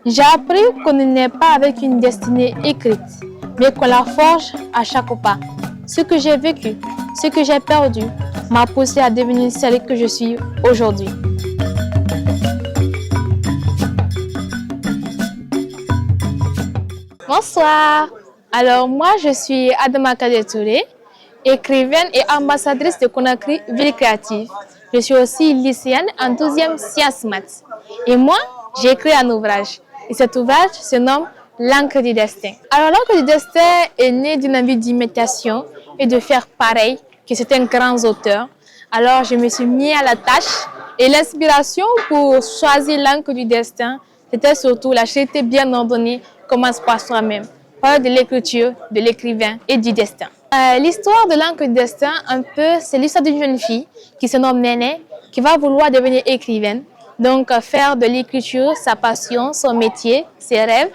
J'ai appris qu'on ne naît pas avec une destinée écrite, mais qu'on la forge à chaque pas. Ce que j'ai vécu, ce que j'ai perdu, m'a poussé à devenir celle que je suis aujourd'hui. Bonsoir. Alors moi, je suis Adama Kadetouré, écrivaine et ambassadrice de Conakry Ville Créative. Je suis aussi lycéenne en 12e sciences maths. Et moi, j'ai écrit un ouvrage. Et cet ouvrage se nomme L'encre du destin. Alors l'encre du destin est né d'une envie d'imitation et de faire pareil que certains grands auteurs. Alors je me suis mis à la tâche et l'inspiration pour choisir l'encre du destin, c'était surtout la charité bien ordonnée commence par soi-même. Parle de l'écriture, de l'écrivain et du destin. L'histoire de l'encre du destin, un peu, c'est l'histoire d'une jeune fille qui se nomme Néné, qui va vouloir devenir écrivaine. Donc faire de l'écriture sa passion, son métier, ses rêves.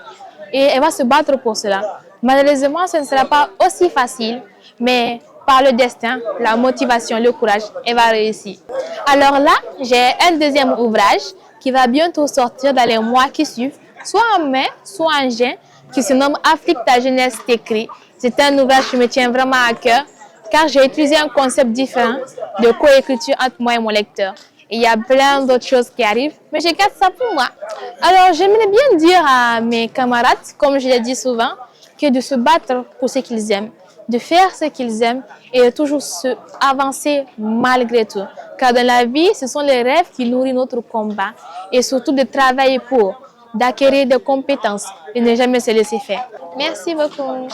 Et elle va se battre pour cela. Malheureusement, ce ne sera pas aussi facile, mais par le destin, la motivation, le courage, elle va réussir. Alors là, j'ai un deuxième ouvrage qui va bientôt sortir dans les mois qui suivent, soit en mai, soit en juin, qui se nomme Afrique, ta jeunesse t'écrit. C'est un ouvrage qui me tient vraiment à cœur, car j'ai utilisé un concept différent de coécriture entre moi et mon lecteur. Et il y a plein d'autres choses qui arrivent, mais je garde ça pour moi. Alors, j'aimerais bien dire à mes camarades, comme je l'ai dit souvent, que de se battre pour ce qu'ils aiment, de faire ce qu'ils aiment et de toujours se avancer malgré tout. Car dans la vie, ce sont les rêves qui nourrissent notre combat et surtout de travailler pour, d'acquérir des compétences et ne jamais se laisser faire. Merci beaucoup.